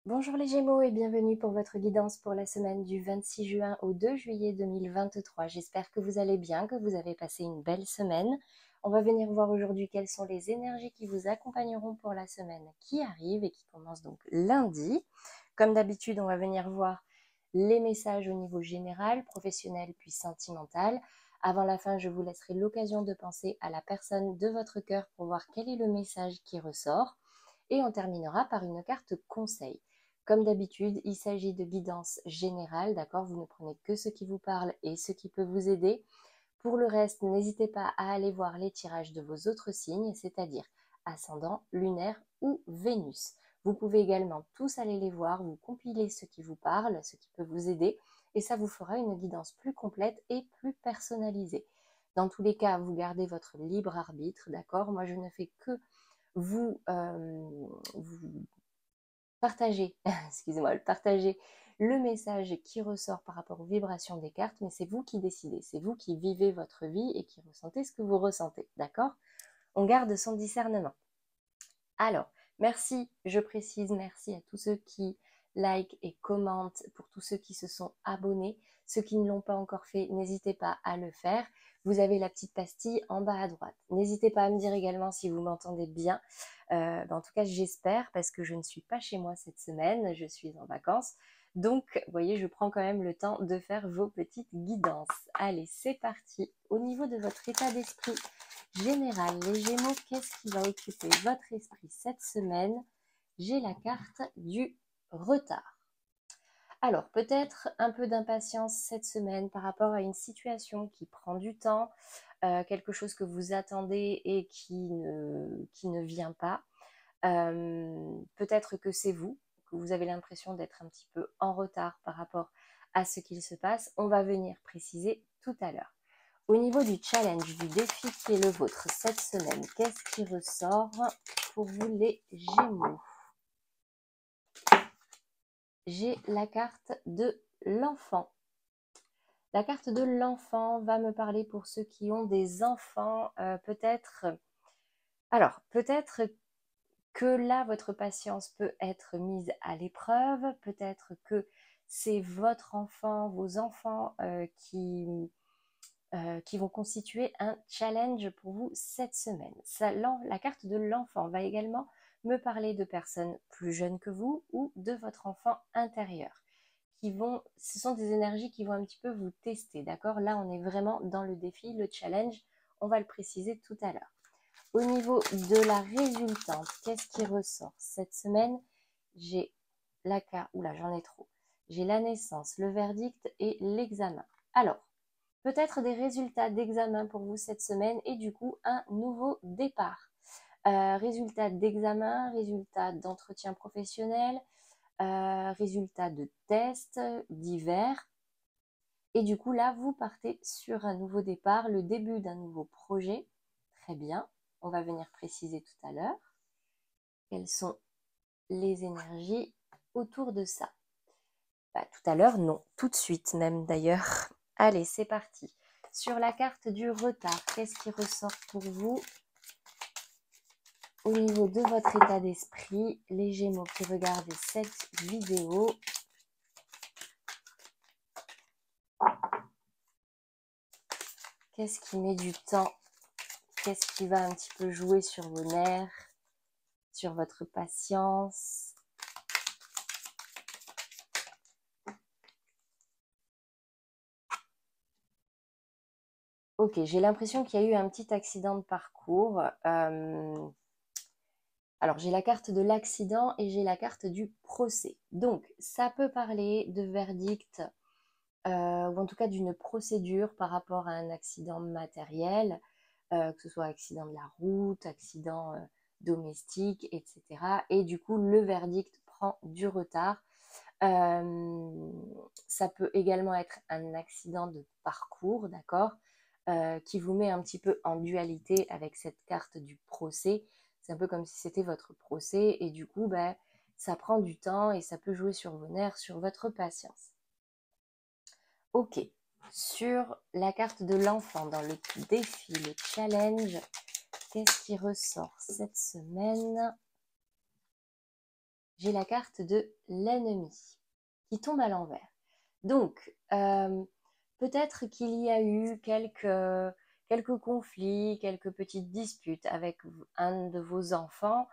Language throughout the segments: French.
Bonjour les Gémeaux et bienvenue pour votre guidance pour la semaine du 26 juin au 2 juillet 2023. J'espère que vous allez bien, que vous avez passé une belle semaine. On va venir voir aujourd'hui quelles sont les énergies qui vous accompagneront pour la semaine qui arrive et qui commence donc lundi. Comme d'habitude, on va venir voir les messages au niveau général, professionnel puis sentimental. Avant la fin, je vous laisserai l'occasion de penser à la personne de votre cœur pour voir quel est le message qui ressort. Et on terminera par une carte conseil. Comme d'habitude, il s'agit de guidance générale, d'accord? Vous ne prenez que ce qui vous parle et ce qui peut vous aider. Pour le reste, n'hésitez pas à aller voir les tirages de vos autres signes, c'est-à-dire ascendant, lunaire ou Vénus. Vous pouvez également tous aller les voir, vous compiler ce qui vous parle, ce qui peut vous aider, et ça vous fera une guidance plus complète et plus personnalisée. Dans tous les cas, vous gardez votre libre arbitre, d'accord? Moi, je ne fais que vous partager, excusez-moi, partager le message qui ressort par rapport aux vibrations des cartes, mais c'est vous qui décidez, c'est vous qui vivez votre vie et qui ressentez ce que vous ressentez, d'accord? On garde son discernement. Alors, merci, je précise, merci à tous ceux qui like et commentent, pour tous ceux qui se sont abonnés. Ceux qui ne l'ont pas encore fait, n'hésitez pas à le faire. Vous avez la petite pastille en bas à droite. N'hésitez pas à me dire également si vous m'entendez bien. En tout cas, j'espère parce que je ne suis pas chez moi cette semaine, je suis en vacances. Donc, vous voyez, je prends quand même le temps de faire vos petites guidances. Allez, c'est parti. Au niveau de votre état d'esprit général, les Gémeaux, qu'est-ce qui va occuper votre esprit cette semaine? J'ai la carte du retard. Alors, peut-être un peu d'impatience cette semaine par rapport à une situation qui prend du temps, quelque chose que vous attendez et qui ne vient pas. Peut-être que c'est vous, que vous avez l'impression d'être un petit peu en retard par rapport à ce qu'il se passe. On va venir préciser tout à l'heure. Au niveau du challenge, du défi qui est le vôtre cette semaine, qu'est-ce qui ressort pour vous les Gémeaux? J'ai la carte de l'enfant. La carte de l'enfant va me parler pour ceux qui ont des enfants, peut-être. Alors, peut-être que là, votre patience peut être mise à l'épreuve, peut-être que c'est votre enfant, vos enfants qui vont constituer un challenge pour vous cette semaine. La carte de l'enfant va également me parler de personnes plus jeunes que vous ou de votre enfant intérieur. Ce sont des énergies qui vont un petit peu vous tester, d'accord? Là, on est vraiment dans le défi, le challenge. On va le préciser tout à l'heure. Au niveau de la résultante, qu'est-ce qui ressort cette semaine? J'ai la carte, oula, j'en ai trop. J'ai la naissance, le verdict et l'examen. Alors, peut-être des résultats d'examen pour vous cette semaine et du coup un nouveau départ. Résultats d'examen, résultats d'entretien professionnel, résultats de tests divers. Et du coup là, vous partez sur un nouveau départ, le début d'un nouveau projet. Très bien, on va venir préciser tout à l'heure quelles sont les énergies autour de ça. Tout à l'heure, non, tout de suite même d'ailleurs. Allez, c'est parti. Sur la carte du retard, qu'est-ce qui ressort pour vous au niveau de votre état d'esprit, les Gémeaux qui regardent cette vidéo? Qu'est-ce qui met du temps? Qu'est-ce qui va un petit peu jouer sur vos nerfs, sur votre patience? Ok, j'ai l'impression qu'il y a eu un petit accident de parcours. Alors, j'ai la carte de l'accident et j'ai la carte du procès. Donc, ça peut parler de verdict ou en tout cas d'une procédure par rapport à un accident matériel, que ce soit accident de la route, accident domestique, etc. Et du coup, le verdict prend du retard. Ça peut également être un accident de parcours, d'accord, qui vous met un petit peu en dualité avec cette carte du procès. C'est un peu comme si c'était votre procès et du coup, ça prend du temps et ça peut jouer sur vos nerfs, sur votre patience. Ok, sur la carte de l'enfant, dans le défi, le challenge, qu'est-ce qui ressort cette semaine? j'ai la carte de l'ennemi qui tombe à l'envers. Donc, peut-être qu'il y a eu quelques conflits, quelques petites disputes avec un de vos enfants.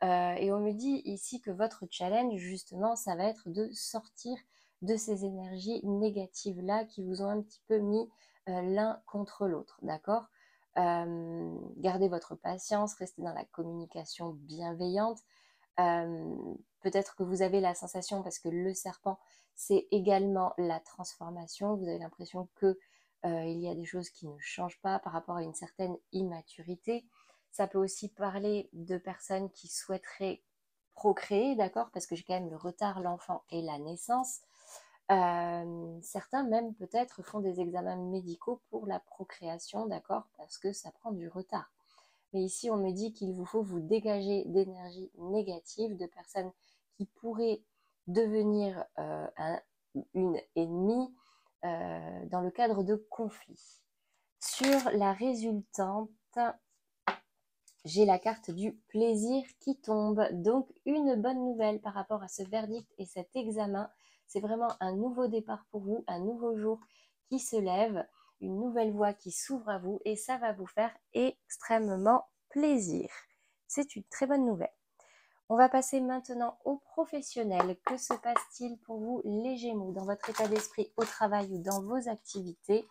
Et on me dit ici que votre challenge, justement, ça va être de sortir de ces énergies négatives-là qui vous ont un petit peu mis l'un contre l'autre, d'accord? Gardez votre patience, restez dans la communication bienveillante. Peut-être que vous avez la sensation, parce que le serpent, c'est également la transformation, vous avez l'impression que il y a des choses qui ne changent pas par rapport à une certaine immaturité. Ça peut aussi parler de personnes qui souhaiteraient procréer, d'accord, parce que j'ai quand même le retard, l'enfant et la naissance. Certains même peut-être font des examens médicaux pour la procréation, d'accord, parce que ça prend du retard. Mais ici, on me dit qu'il vous faut vous dégager d'énergie négative, de personnes qui pourraient devenir une ennemie dans le cadre de conflits. Sur la résultante, j'ai la carte du plaisir qui tombe. Donc, une bonne nouvelle par rapport à ce verdict et cet examen. C'est vraiment un nouveau départ pour vous, un nouveau jour qui se lève, une nouvelle voie qui s'ouvre à vous et ça va vous faire extrêmement plaisir. C'est une très bonne nouvelle. On va passer maintenant aux professionnels. Que se passe-t-il pour vous, les Gémeaux, dans votre état d'esprit, au travail ou dans vos activités?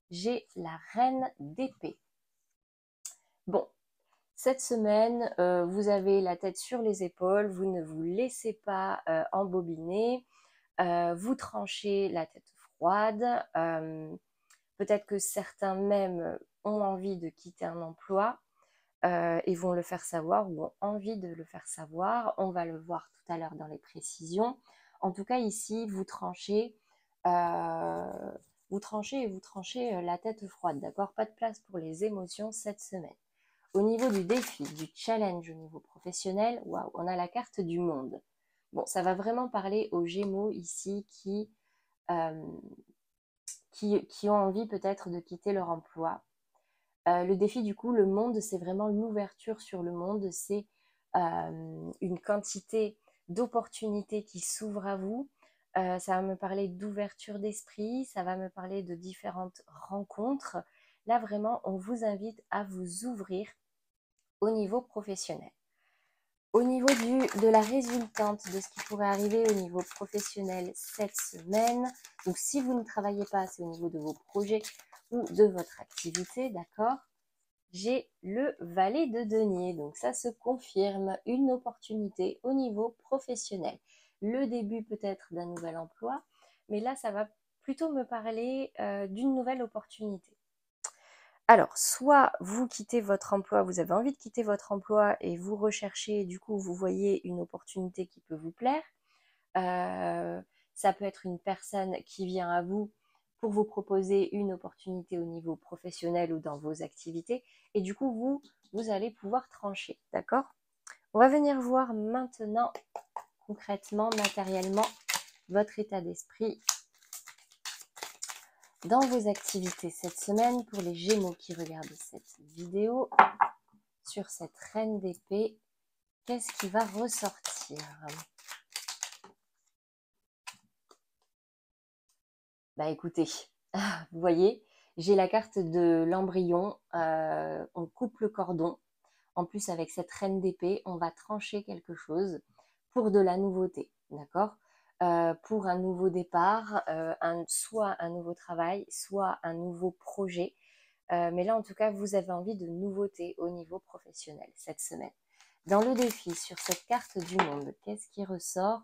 J'ai la reine d'épée. Bon, cette semaine, vous avez la tête sur les épaules, vous ne vous laissez pas embobiner, vous tranchez la tête froide. Peut-être que certains même ont envie de quitter un emploi et vont le faire savoir ou ont envie de le faire savoir. On va le voir tout à l'heure dans les précisions. En tout cas, ici, vous tranchez et vous tranchez la tête froide, d'accord? Pas de place pour les émotions cette semaine. Au niveau du défi, du challenge au niveau professionnel, waouh, on a la carte du monde. Bon, ça va vraiment parler aux Gémeaux ici qui ont envie peut-être de quitter leur emploi. Le défi, du coup, le monde, c'est vraiment l'ouverture sur le monde. C'est une quantité d'opportunités qui s'ouvrent à vous. Ça va me parler d'ouverture d'esprit, ça va me parler de différentes rencontres. Là, vraiment, on vous invite à vous ouvrir au niveau professionnel. Au niveau de la résultante de ce qui pourrait arriver au niveau professionnel cette semaine, donc si vous ne travaillez pas, c'est au niveau de vos projets ou de votre activité, d'accord? J'ai le valet de denier, donc ça se confirme, une opportunité au niveau professionnel. Le début peut-être d'un nouvel emploi, mais là, ça va plutôt me parler d'une nouvelle opportunité. Alors, soit vous quittez votre emploi, vous avez envie de quitter votre emploi et vous recherchez, du coup, vous voyez une opportunité qui peut vous plaire. Ça peut être une personne qui vient à vous pour vous proposer une opportunité au niveau professionnel ou dans vos activités. Et du coup, vous allez pouvoir trancher, d'accord? On va venir voir maintenant, concrètement, matériellement, votre état d'esprit dans vos activités cette semaine pour les Gémeaux qui regardent cette vidéo sur cette reine d'épée. Qu'est-ce qui va ressortir? Bah écoutez, vous voyez, j'ai la carte de l'embryon, on coupe le cordon. En plus, avec cette reine d'épée, on va trancher quelque chose pour de la nouveauté, d'accord? Pour un nouveau départ, soit un nouveau travail, soit un nouveau projet. Mais là, en tout cas, vous avez envie de nouveautés au niveau professionnel cette semaine. Dans le défi, sur cette carte du monde, qu'est-ce qui ressort?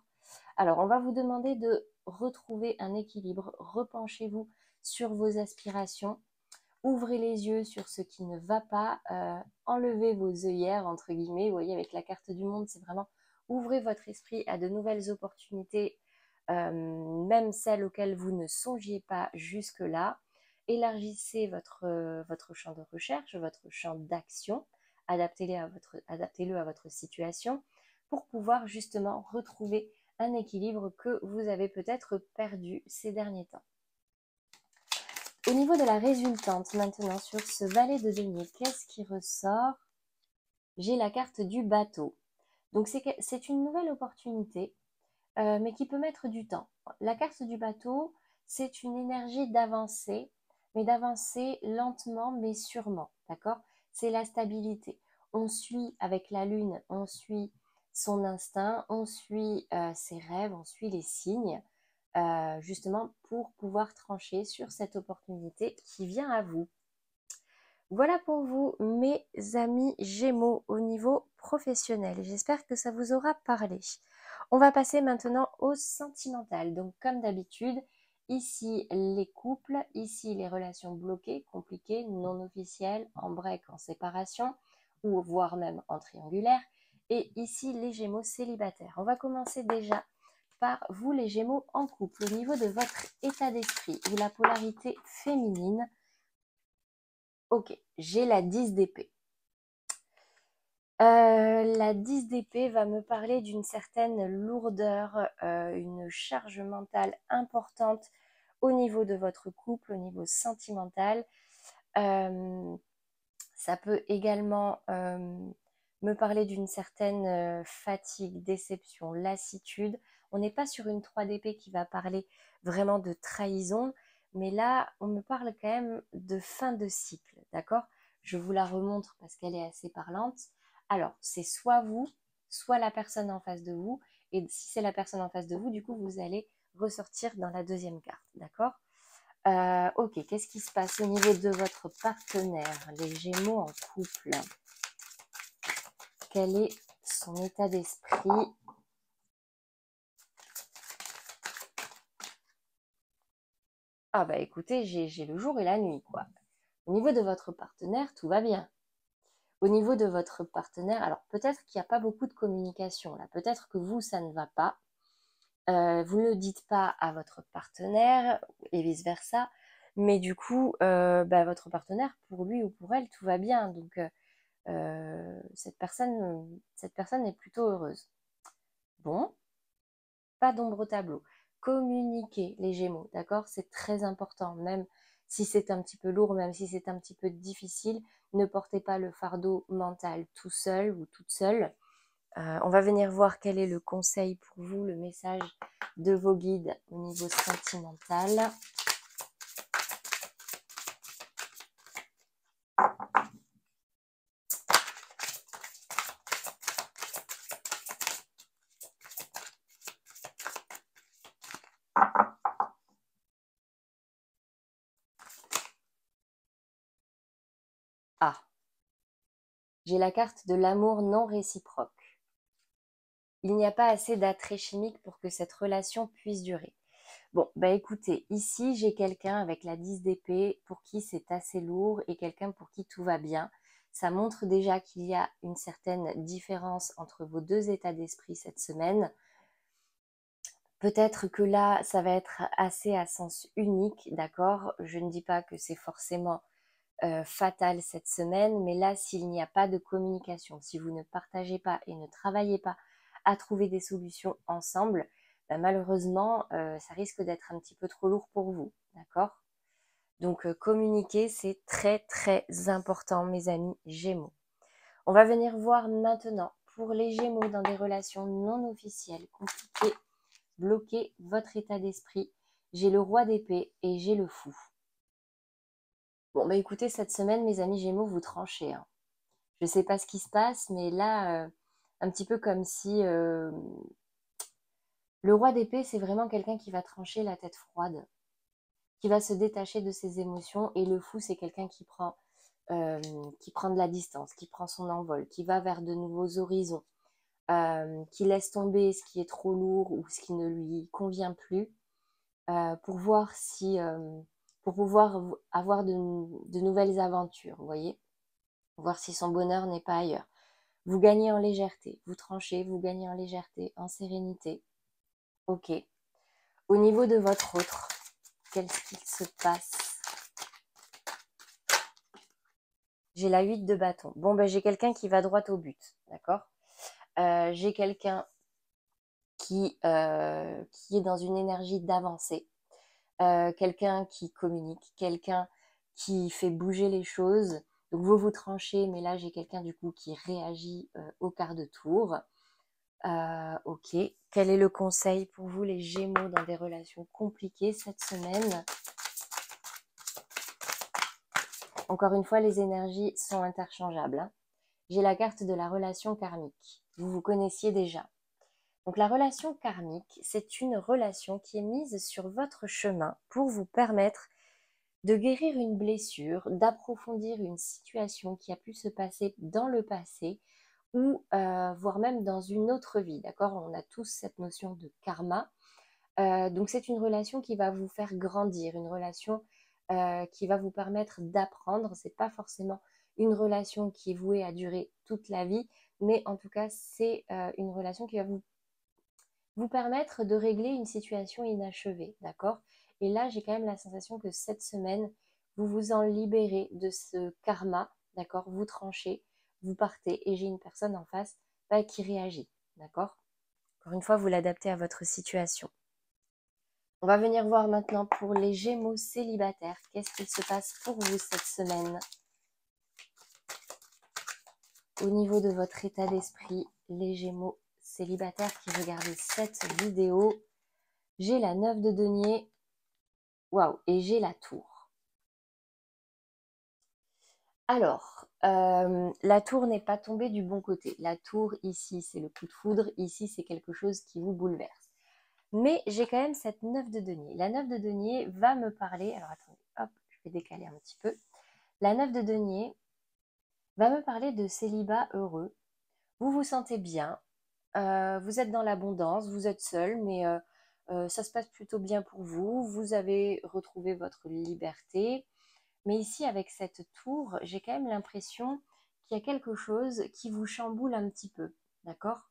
Alors, on va vous demander de retrouver un équilibre. Repenchez-vous sur vos aspirations. Ouvrez les yeux sur ce qui ne va pas. Enlevez vos œillères, entre guillemets. Vous voyez, avec la carte du monde, c'est vraiment ouvrez votre esprit à de nouvelles opportunités, même celles auxquelles vous ne songiez pas jusque-là. Élargissez votre champ de recherche, votre champ d'action. Adaptez-le à votre situation pour pouvoir justement retrouver un équilibre que vous avez peut-être perdu ces derniers temps. Au niveau de la résultante, maintenant, sur ce valet de denier, qu'est-ce qui ressort? J'ai la carte du bateau. Donc c'est une nouvelle opportunité, mais qui peut mettre du temps. La carte du bateau, c'est une énergie d'avancer, mais d'avancer lentement mais sûrement, d'accord? C'est la stabilité. On suit avec la lune, on suit son instinct, on suit ses rêves, on suit les signes, justement pour pouvoir trancher sur cette opportunité qui vient à vous. Voilà pour vous, mes amis Gémeaux, au niveau professionnel. J'espère que ça vous aura parlé. On va passer maintenant au sentimental. Donc, comme d'habitude, ici les couples, ici les relations bloquées, compliquées, non officielles, en break, en séparation, ou voire même en triangulaire. Et ici les Gémeaux célibataires. On va commencer déjà par vous, les Gémeaux en couple, au niveau de votre état d'esprit ou la polarité féminine. Ok, j'ai la 10 d'épée. La 10 d'épée va me parler d'une certaine lourdeur, une charge mentale importante au niveau de votre couple, au niveau sentimental. Ça peut également me parler d'une certaine fatigue, déception, lassitude. On n'est pas sur une 3 d'épée qui va parler vraiment de trahison, mais là, on me parle quand même de fin de cycle, d'accord? Je vous la remontre parce qu'elle est assez parlante. Alors, c'est soit vous, soit la personne en face de vous. Et si c'est la personne en face de vous, du coup, vous allez ressortir dans la deuxième carte, d'accord? Ok, qu'est-ce qui se passe au niveau de votre partenaire, les Gémeaux en couple? Quel est son état d'esprit? Ah bah écoutez, j'ai le jour et la nuit, quoi. Au niveau de votre partenaire, tout va bien. Au niveau de votre partenaire, alors peut-être qu'il n'y a pas beaucoup de communication là. Peut-être que vous, ça ne va pas. Vous ne le dites pas à votre partenaire et vice-versa. Mais du coup, bah, votre partenaire, pour lui ou pour elle, tout va bien. Donc, cette personne est plutôt heureuse. Bon, pas d'ombre au tableau. Communiquer les Gémeaux, d'accord? C'est très important, même si c'est un petit peu lourd, même si c'est un petit peu difficile, ne portez pas le fardeau mental tout seul ou toute seule. On va venir voir quel est le conseil pour vous, le message de vos guides au niveau sentimental. Ah, j'ai la carte de l'amour non réciproque. Il n'y a pas assez d'attrait chimique pour que cette relation puisse durer. Bon, bah écoutez, ici j'ai quelqu'un avec la 10 d'épée pour qui c'est assez lourd et quelqu'un pour qui tout va bien. Ça montre déjà qu'il y a une certaine différence entre vos deux états d'esprit cette semaine. Peut-être que là, ça va être assez à sens unique, d'accord? Je ne dis pas que c'est forcément fatal cette semaine, mais là, s'il n'y a pas de communication, si vous ne partagez pas et ne travaillez pas à trouver des solutions ensemble, bah, malheureusement, ça risque d'être un petit peu trop lourd pour vous, d'accord? Donc, communiquer, c'est très, très important, mes amis Gémeaux. On va venir voir maintenant, pour les Gémeaux dans des relations non officielles, compliquées, bloquées, votre état d'esprit. J'ai le roi d'épée et j'ai le fou. Bon, bah écoutez, cette semaine, mes amis Gémeaux, vous tranchez, hein. Je ne sais pas ce qui se passe, mais là, un petit peu comme si le roi d'épée, c'est vraiment quelqu'un qui va trancher la tête froide, qui va se détacher de ses émotions, et le fou, c'est quelqu'un qui prend de la distance, qui prend son envol, qui va vers de nouveaux horizons, qui laisse tomber ce qui est trop lourd ou ce qui ne lui convient plus, pour voir si, pour pouvoir avoir de nouvelles aventures, vous voyez, voir si son bonheur n'est pas ailleurs. Vous gagnez en légèreté, vous tranchez, vous gagnez en légèreté, en sérénité. Ok. Au niveau de votre autre, qu'est-ce qu'il se passe? J'ai la 8 de bâton. Bon, ben j'ai quelqu'un qui va droit au but, d'accord? J'ai quelqu'un qui est dans une énergie d'avancée, quelqu'un qui communique, quelqu'un qui fait bouger les choses. Donc vous tranchez, mais là j'ai quelqu'un du coup qui réagit au quart de tour. Ok. Quel est le conseil pour vous, les Gémeaux, dans des relations compliquées cette semaine? Encore une fois, les énergies sont interchangeables, hein. J'ai la carte de la relation karmique. Vous vous connaissiez déjà. Donc la relation karmique, c'est une relation qui est mise sur votre chemin pour vous permettre de guérir une blessure, d'approfondir une situation qui a pu se passer dans le passé ou voire même dans une autre vie, d'accord? On a tous cette notion de karma. Donc c'est une relation qui va vous faire grandir, une relation qui va vous permettre d'apprendre. C'est pas forcément une relation qui est vouée à durer toute la vie, mais en tout cas c'est une relation qui va vous permettre de régler une situation inachevée, d'accord? Et là, j'ai quand même la sensation que cette semaine, vous vous en libérez de ce karma, d'accord? Vous tranchez, vous partez, et j'ai une personne en face qui réagit, d'accord? Encore une fois, vous l'adaptez à votre situation. On va venir voir maintenant pour les Gémeaux célibataires. Qu'est-ce qu'il se passe pour vous cette semaine? Au niveau de votre état d'esprit, les Gémeaux célibataires qui regardent cette vidéo, j'ai la 9 de denier. Waouh, et j'ai la tour. Alors, la tour n'est pas tombée du bon côté. La tour, ici, c'est le coup de foudre. Ici, c'est quelque chose qui vous bouleverse. Mais j'ai quand même cette 9 de denier. La 9 de denier va me parler... Alors, attendez, hop, je vais décaler un petit peu. La 9 de denier va me parler de célibat heureux. Vous vous sentez bien. Vous êtes dans l'abondance. Vous êtes seul, mais ça se passe plutôt bien pour vous. Vous avez retrouvé votre liberté. Mais ici, avec cette tour, j'ai quand même l'impression qu'il y a quelque chose qui vous chamboule un petit peu, d'accord?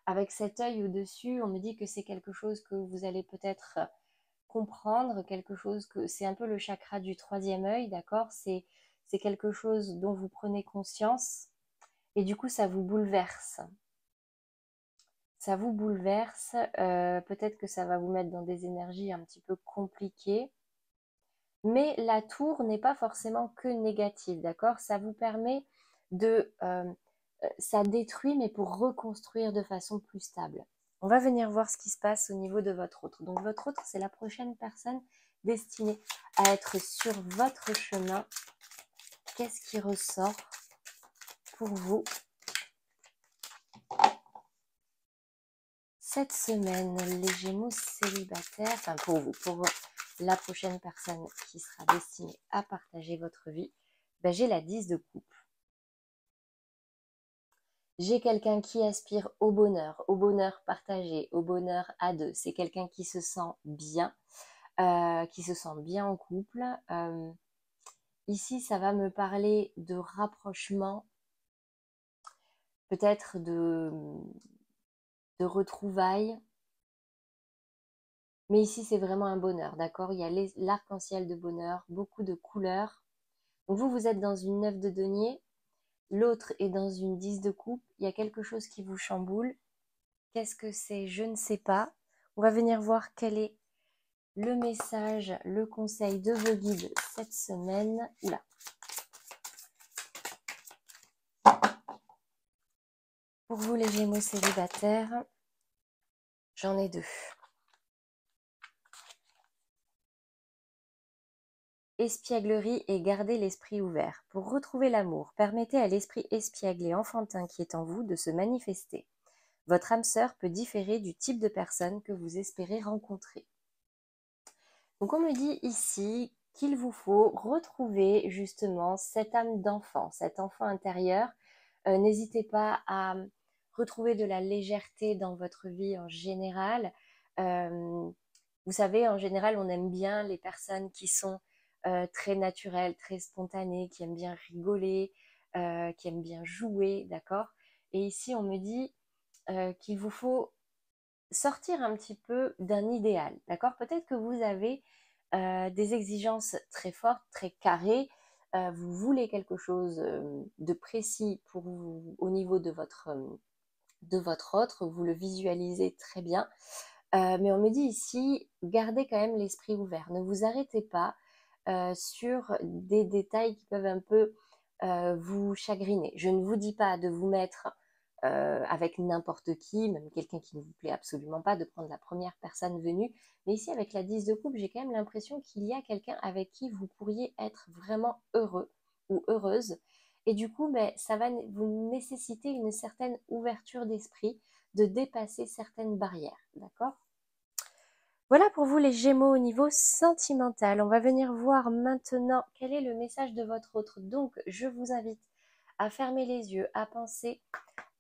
Avec cet œil au-dessus, on me dit que c'est quelque chose que vous allez peut-être comprendre, quelque chose que c'est un peu le chakra du troisième œil, d'accord? C'est quelque chose dont vous prenez conscience et du coup, ça vous bouleverse. Ça vous bouleverse, peut-être que ça va vous mettre dans des énergies un petit peu compliquées. Mais la tour n'est pas forcément que négative, d'accord? Ça vous permet de... ça détruit, mais pour reconstruire de façon plus stable. On va venir voir ce qui se passe au niveau de votre autre. Donc votre autre, c'est la prochaine personne destinée à être sur votre chemin. Qu'est-ce qui ressort pour vous cette semaine, les Gémeaux célibataires? Enfin pour vous, pour la prochaine personne qui sera destinée à partager votre vie, ben, j'ai la 10 de coupe. J'ai quelqu'un qui aspire au bonheur partagé, au bonheur à deux. C'est quelqu'un qui se sent bien en couple. Ici, ça va me parler de rapprochement, peut-être de retrouvailles. Mais ici, c'est vraiment un bonheur, d'accord? Il y a l'arc-en-ciel de bonheur, beaucoup de couleurs. Donc vous êtes dans une 9 de denier. L'autre est dans une 10 de coupe. Il y a quelque chose qui vous chamboule. Qu'est-ce que c'est? Je ne sais pas. On va venir voir quel est le message, le conseil de vos guides cette semaine. Oula. Pour vous, les Gémeaux célibataires, j'en ai deux. Espièglerie et garder l'esprit ouvert. Pour retrouver l'amour, permettez à l'esprit espiègle et enfantin qui est en vous de se manifester. Votre âme sœur peut différer du type de personne que vous espérez rencontrer. Donc on me dit ici qu'il vous faut retrouver justement cette âme d'enfant, cet enfant intérieur. N'hésitez pas à retrouver de la légèreté dans votre vie en général. Vous savez, en général, on aime bien les personnes qui sont très naturelles, très spontanées, qui aiment bien rigoler, qui aiment bien jouer, d'accord? Et ici, on me dit qu'il vous faut sortir un petit peu d'un idéal, d'accord? Peut-être que vous avez des exigences très fortes, très carrées. Vous voulez quelque chose de précis pour vous, au niveau de votre autre, vous le visualisez très bien. Mais on me dit ici, gardez quand même l'esprit ouvert. Ne vous arrêtez pas sur des détails qui peuvent un peu vous chagriner. Je ne vous dis pas de vous mettre avec n'importe qui, même quelqu'un qui ne vous plaît absolument pas, de prendre la première personne venue. Mais ici, avec la 10 de coupe, j'ai quand même l'impression qu'il y a quelqu'un avec qui vous pourriez être vraiment heureux ou heureuse. Et du coup, ben, ça va vous nécessiter une certaine ouverture d'esprit, de dépasser certaines barrières, d'accord? Voilà pour vous les Gémeaux au niveau sentimental. On va venir voir maintenant quel est le message de votre autre. Donc, je vous invite à fermer les yeux, à penser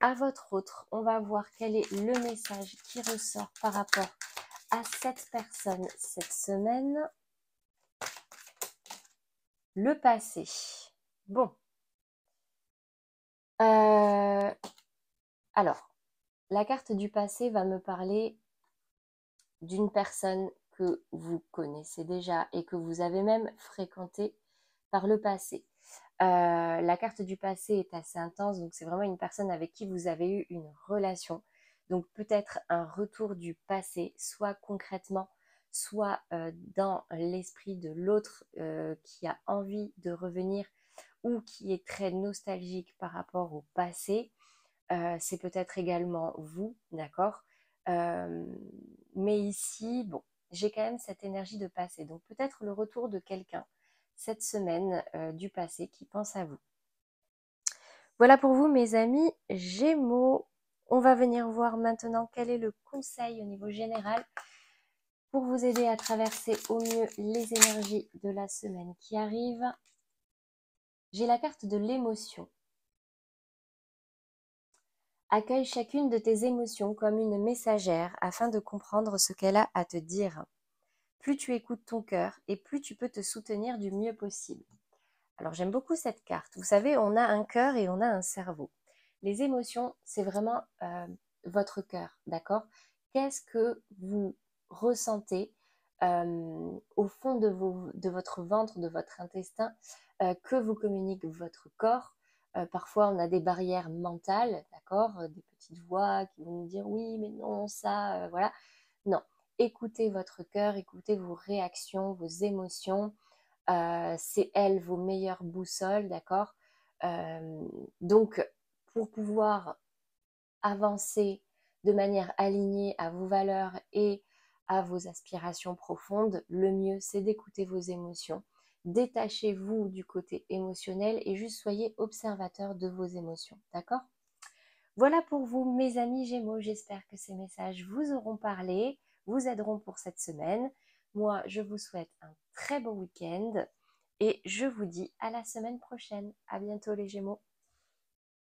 à votre autre. On va voir quel est le message qui ressort par rapport à cette personne cette semaine. Le passé. Bon. Alors, la carte du passé va me parler d'une personne que vous connaissez déjà et que vous avez même fréquenté par le passé. La carte du passé est assez intense, donc c'est vraiment une personne avec qui vous avez eu une relation. Donc peut-être un retour du passé, soit concrètement, soit dans l'esprit de l'autre qui a envie de revenir ou qui est très nostalgique par rapport au passé. C'est peut-être également vous, d'accord? Euh, mais ici, bon, j'ai quand même cette énergie de passé. Donc peut-être le retour de quelqu'un cette semaine du passé qui pense à vous. Voilà pour vous mes amis Gémeaux. On va venir voir maintenant quel est le conseil au niveau général pour vous aider à traverser au mieux les énergies de la semaine qui arrive. J'ai la carte de l'émotion. Accueille chacune de tes émotions comme une messagère afin de comprendre ce qu'elle a à te dire. Plus tu écoutes ton cœur et plus tu peux te soutenir du mieux possible. Alors j'aime beaucoup cette carte. Vous savez, on a un cœur et on a un cerveau. Les émotions, c'est vraiment votre cœur, d'accord? Qu'est-ce que vous ressentez au fond de votre ventre, de votre intestin, que vous communique votre corps? Parfois, on a des barrières mentales, d'accord? Des petites voix qui vont nous dire oui, mais non, ça, voilà. Non, écoutez votre cœur, écoutez vos réactions, vos émotions. C'est elles vos meilleures boussoles, d'accord? Donc, pour pouvoir avancer de manière alignée à vos valeurs et à vos aspirations profondes, le mieux, c'est d'écouter vos émotions. Détachez-vous du côté émotionnel et juste soyez observateur de vos émotions, d'accord? Voilà pour vous, mes amis Gémeaux. J'espère que ces messages vous auront parlé, vous aideront pour cette semaine. Moi, je vous souhaite un très beau week-end et je vous dis à la semaine prochaine. À bientôt les Gémeaux.